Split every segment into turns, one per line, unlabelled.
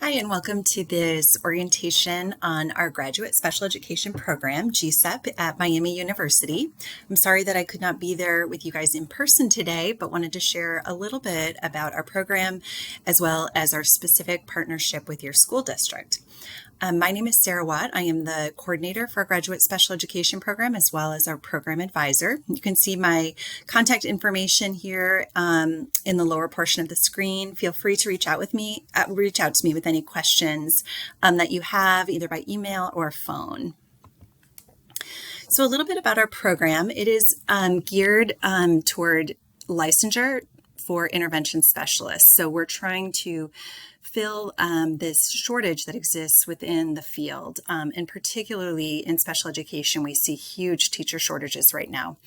Hi, and welcome to this orientation on our graduate special education program, GSEP, at Miami University. I'm sorry that I could not be there with you guys in person today, but wanted to share a little bit about our program as well as our specific partnership with your school district. My name is Sarah Watt. I am the coordinator for our graduate special education program as well as our program advisor. You can see my contact information here in the lower portion of the screen. Feel free to reach out to me with any questions that you have, either by email or phone. So a little bit about our program. It is geared toward licensure for intervention specialists. So we're trying to fill this shortage that exists within the field. And particularly in special education, we see huge teacher shortages right now.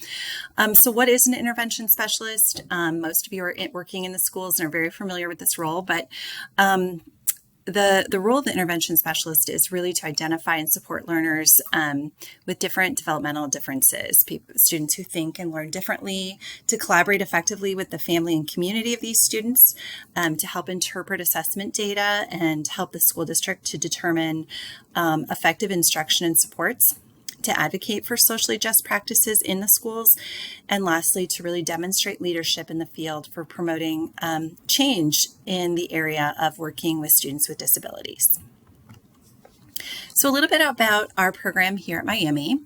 So what is an intervention specialist? Most of you are working in the schools and are very familiar with this role, but the role of the intervention specialist is really to identify and support learners with different developmental differences, students who think and learn differently, to collaborate effectively with the family and community of these students, to help interpret assessment data and help the school district to determine effective instruction and supports, to advocate for socially just practices in the schools, and lastly, to really demonstrate leadership in the field for promoting change in the area of working with students with disabilities. So a little bit about our program here at Miami.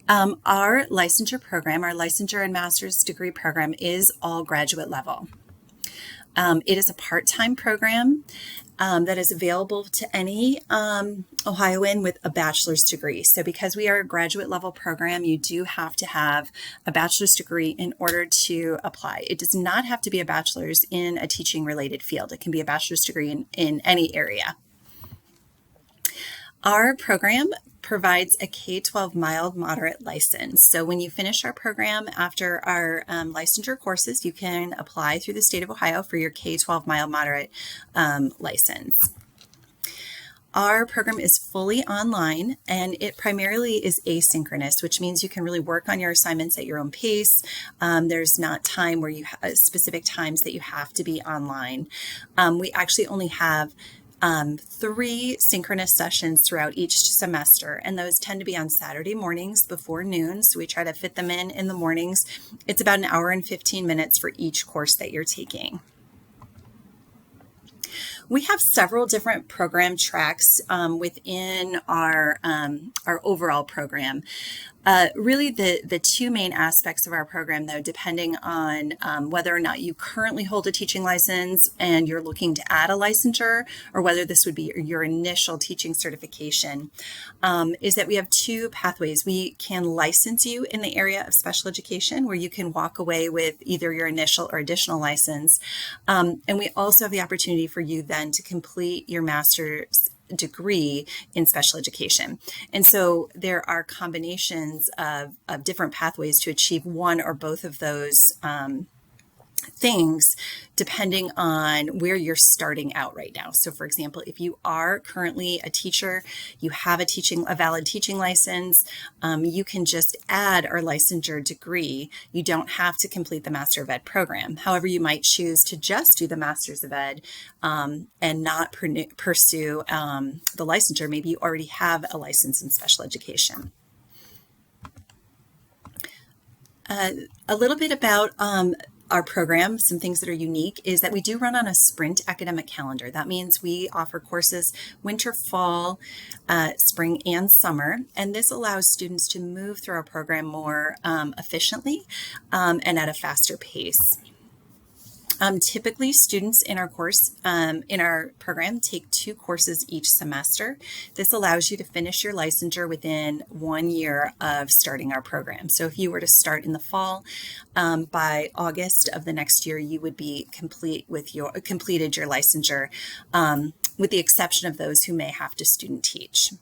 Our licensure program, our licensure and master's degree program, is all graduate level. It is a part-time program that is available to any Ohioan with a bachelor's degree. So because we are a graduate level program, you do have to have a bachelor's degree in order to apply. It does not have to be a bachelor's in a teaching related field. It can be a bachelor's degree in any area. Our program provides a K-12 mild moderate license. So when you finish our program after our licensure courses, you can apply through the state of Ohio for your K-12 mild moderate license. Our program is fully online and it primarily is asynchronous, which means you can really work on your assignments at your own pace. There's not time where you have specific times that you have to be online. We actually only have 3 synchronous sessions throughout each semester, and those tend to be on Saturday mornings before noon. So we try to fit them in the mornings. It's about an hour and 15 minutes for each course that you're taking. We have several different program tracks within our overall program. Really, the 2 main aspects of our program, though, depending on whether or not you currently hold a teaching license and you're looking to add a licensure, or whether this would be your initial teaching certification, is that we have 2 pathways. We can license you in the area of special education, where you can walk away with either your initial or additional license. And we also have the opportunity for you then to complete your master's degree in special education. And so there are combinations of different pathways to achieve one or both of those things depending on where you're starting out right now. So for example, if you are currently a teacher, you have a valid teaching license, you can just add our licensure degree. You don't have to complete the Master of Ed program. However, you might choose to just do the Masters of Ed and not pursue the licensure. Maybe you already have a license in special education. A little bit about our program, some things that are unique is that we do run on a sprint academic calendar. That means we offer courses winter, fall, spring, and summer, and this allows students to move through our program more efficiently and at a faster pace. Typically, students in our program take 2 courses each semester. This allows you to finish your licensure within 1 year of starting our program. So if you were to start in the fall, by August of the next year, you would be completed your licensure, with the exception of those who may have to student teach.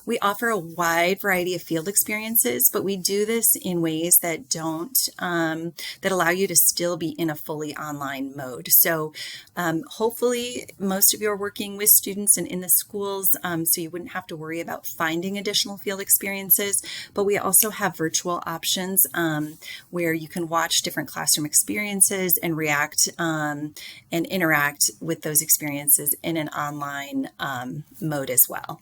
We offer a wide variety of field experiences, but we do this in ways that that allow you to still be in a fully online mode. So hopefully most of you are working with students and in the schools, so you wouldn't have to worry about finding additional field experiences, but we also have virtual options where you can watch different classroom experiences and react and interact with those experiences in an online mode as well.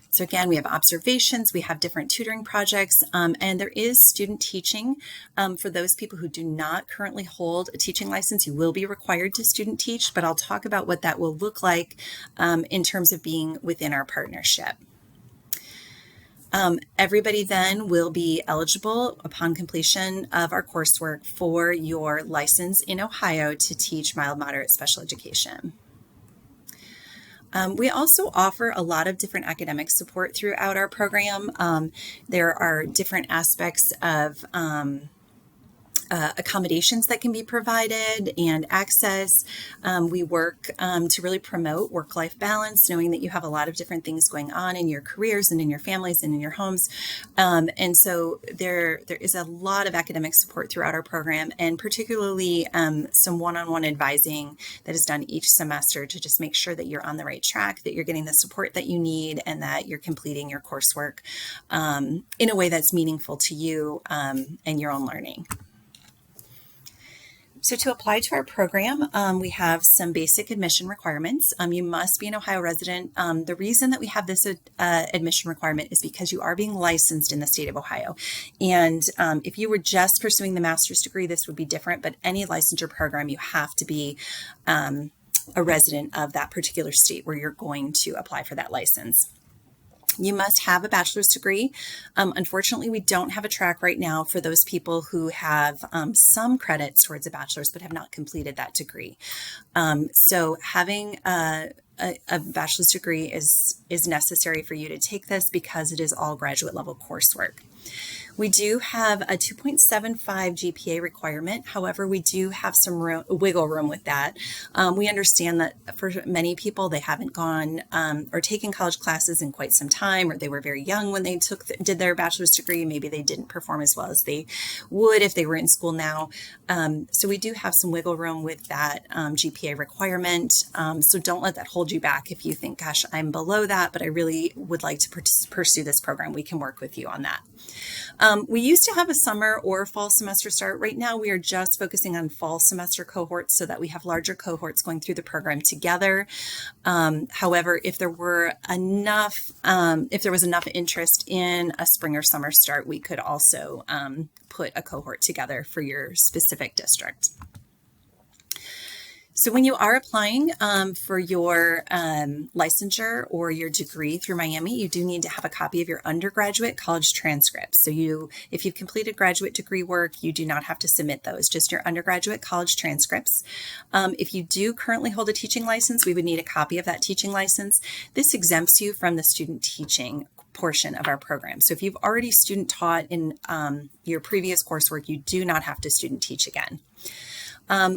So again, we have observations, we have different tutoring projects, and there is student teaching. For those people who do not currently hold a teaching license, you will be required to student teach, but I'll talk about what that will look like in terms of being within our partnership. Everybody then will be eligible upon completion of our coursework for your license in Ohio to teach mild moderate special education. We also offer a lot of different academic support throughout our program. There are different aspects of accommodations that can be provided and access. We work to really promote work-life balance, knowing that you have a lot of different things going on in your careers and in your families and in your homes. And so there is a lot of academic support throughout our program, and particularly some one-on-one advising that is done each semester to just make sure that you're on the right track, that you're getting the support that you need, and that you're completing your coursework in a way that's meaningful to you and your own learning. So to apply to our program, we have some basic admission requirements. You must be an Ohio resident. The reason that we have this admission requirement is because you are being licensed in the state of Ohio. And if you were just pursuing the master's degree, this would be different, but any licensure program, you have to be a resident of that particular state where you're going to apply for that license. You must have a bachelor's degree. Unfortunately, we don't have a track right now for those people who have some credits towards a bachelor's but have not completed that degree. So having a bachelor's degree is necessary for you to take this because it is all graduate level coursework. We do have a 2.75 GPA requirement. However, we do have some wiggle room with that. We understand that for many people, they haven't gone or taken college classes in quite some time, or they were very young when they did their bachelor's degree. Maybe they didn't perform as well as they would if they were in school now. So we do have some wiggle room with that GPA requirement. So don't let that hold you back if you think, gosh, I'm below that, but I really would like to pursue this program. We can work with you on that. We used to have a summer or fall semester start. Right now, we are just focusing on fall semester cohorts so that we have larger cohorts going through the program together. However, if there was enough interest in a spring or summer start, we could also put a cohort together for your specific district. So when you are applying for your licensure or your degree through Miami, you do need to have a copy of your undergraduate college transcripts. So if you've completed graduate degree work, you do not have to submit those, just your undergraduate college transcripts. If you do currently hold a teaching license, we would need a copy of that teaching license. This exempts you from the student teaching portion of our program. So if you've already student taught in your previous coursework, you do not have to student teach again.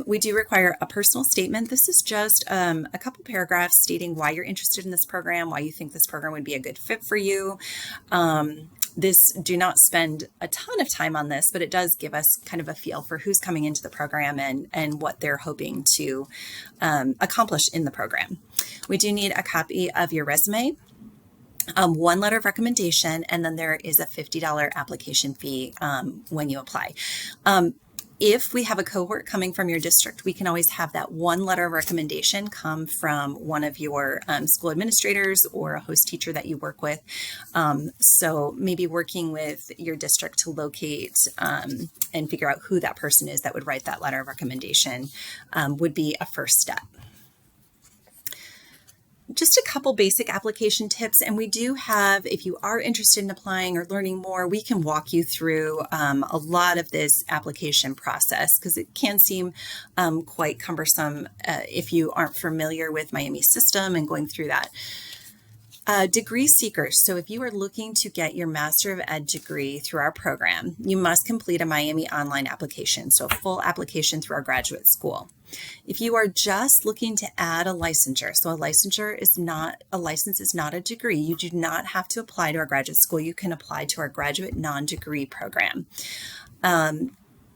We do require a personal statement. This is just a couple paragraphs stating why you're interested in this program, why you think this program would be a good fit for you. Do not spend a ton of time on this, but it does give us kind of a feel for who's coming into the program and what they're hoping to accomplish in the program. We do need a copy of your resume, one letter of recommendation, and then there is a $50 application fee when you apply. If we have a cohort coming from your district, we can always have that one letter of recommendation come from one of your school administrators or a host teacher that you work with. So maybe working with your district to locate and figure out who that person is that would write that letter of recommendation would be a first step. Just a couple basic application tips, and we do have, if you are interested in applying or learning more, we can walk you through a lot of this application process because it can seem quite cumbersome if you aren't familiar with Miami's system and going through that. Degree seekers. So if you are looking to get your Master of Ed degree through our program, you must complete a Miami online application, so a full application through our graduate school. If you are just looking to add a licensure, so a licensure is not, a license is not a degree. You do not have to apply to our graduate school. You can apply to our graduate non-degree program.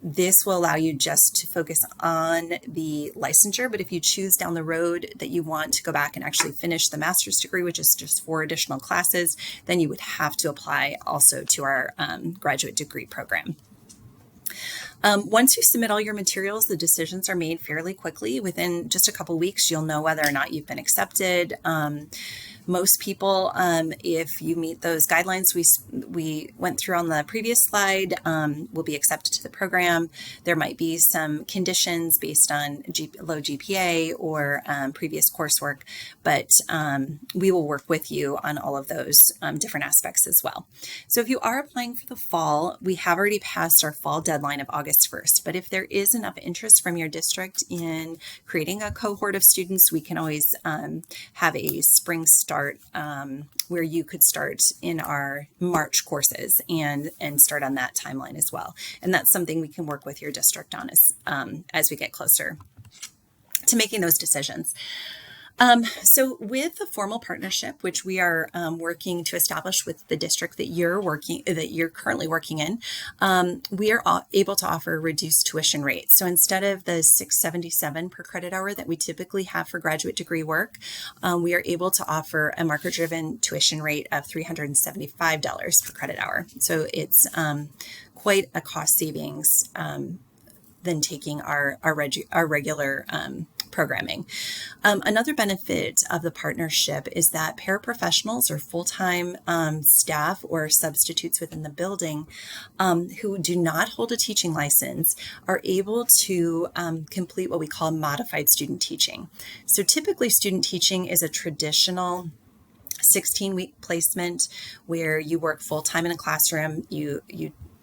This will allow you just to focus on the licensure, but if you choose down the road that you want to go back and actually finish the master's degree, which is just 4 additional classes, then you would have to apply also to our graduate degree program. Once you submit all your materials, the decisions are made fairly quickly. Within just a couple weeks, you'll know whether or not you've been accepted. Most people, if you meet those guidelines we went through on the previous slide, will be accepted to the program. There might be some conditions based on low GPA or previous coursework, but we will work with you on all of those different aspects as well. So if you are applying for the fall, we have already passed our fall deadline of August 1st, but if there is enough interest from your district in creating a cohort of students, we can always have a spring start where you could start in our March courses and start on that timeline as well. And that's something we can work with your district on as we get closer to making those decisions. So with the formal partnership, which we are working to establish with the district that you're currently working in, we are able to offer reduced tuition rates. So instead of the $677 per credit hour that we typically have for graduate degree work, we are able to offer a market-driven tuition rate of $375 per credit hour. So it's quite a cost savings than taking our regular programming. Another benefit of the partnership is that paraprofessionals or full-time staff or substitutes within the building who do not hold a teaching license are able to complete what we call modified student teaching. So typically student teaching is a traditional 16-week placement where you work full-time in a classroom.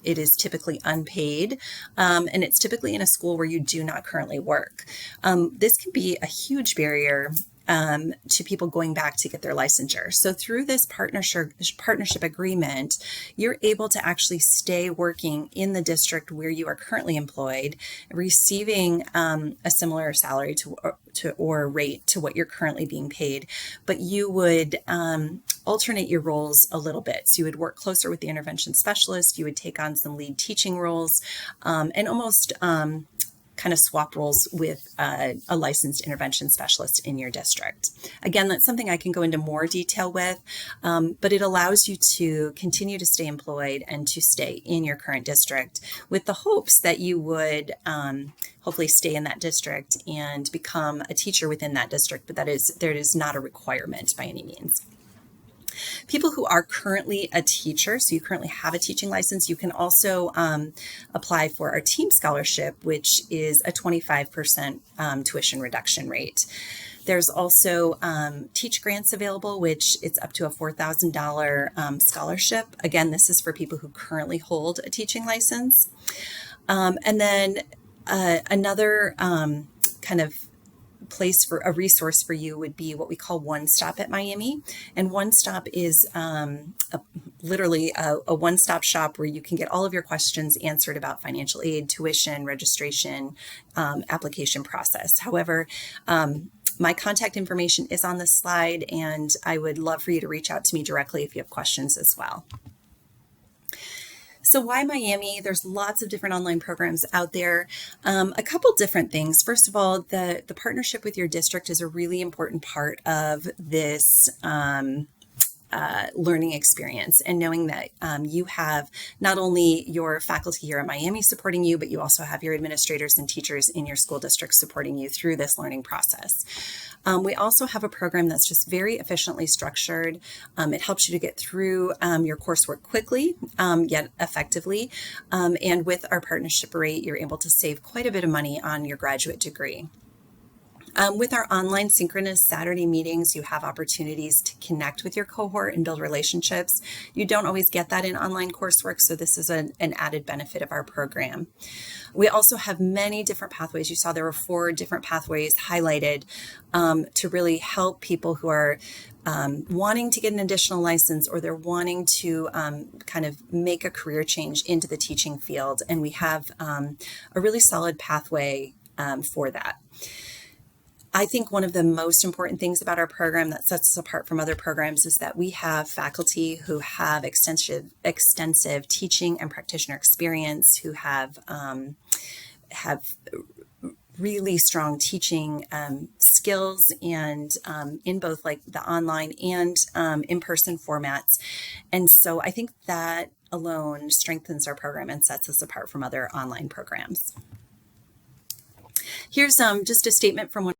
It is typically unpaid, and it's typically in a school where you do not currently work. This can be a huge barrier to people going back to get their licensure. So through this partnership agreement, you're able to actually stay working in the district where you are currently employed, receiving a similar salary or rate to what you're currently being paid, but you would alternate your roles a little bit. So you would work closer with the intervention specialist, you would take on some lead teaching roles, and almost kind of swap roles with a licensed intervention specialist in your district. Again, that's something I can go into more detail with, but it allows you to continue to stay employed and to stay in your current district with the hopes that you would hopefully stay in that district and become a teacher within that district, but there is not a requirement by any means. People who are currently a teacher, so you currently have a teaching license, you can also apply for our team scholarship, which is a 25% tuition reduction rate. There's also teach grants available, which it's up to a $4,000 scholarship. Again, this is for people who currently hold a teaching license. And then another kind of place for a resource for you would be what we call One Stop at Miami. And One Stop is literally a one-stop shop where you can get all of your questions answered about financial aid, tuition, registration, application process. However, my contact information is on this slide, and I would love for you to reach out to me directly if you have questions as well. So why Miami? There's lots of different online programs out there. A couple different things. First of all, the partnership with your district is a really important part of this learning experience, and knowing that you have not only your faculty here at Miami supporting you, but you also have your administrators and teachers in your school district supporting you through this learning process. We also have a program that's just very efficiently structured. It helps you to get through your coursework quickly, yet effectively. And with our partnership rate, you're able to save quite a bit of money on your graduate degree. With our online synchronous Saturday meetings, you have opportunities to connect with your cohort and build relationships. You don't always get that in online coursework, so this is an added benefit of our program. We also have many different pathways. You saw there were 4 different pathways highlighted to really help people who are wanting to get an additional license, or they're wanting to kind of make a career change into the teaching field. And we have a really solid pathway for that. I think one of the most important things about our program that sets us apart from other programs is that we have faculty who have extensive teaching and practitioner experience, who have really strong teaching skills, and in both like the online and in-person formats. And so I think that alone strengthens our program and sets us apart from other online programs. Here's just a statement from one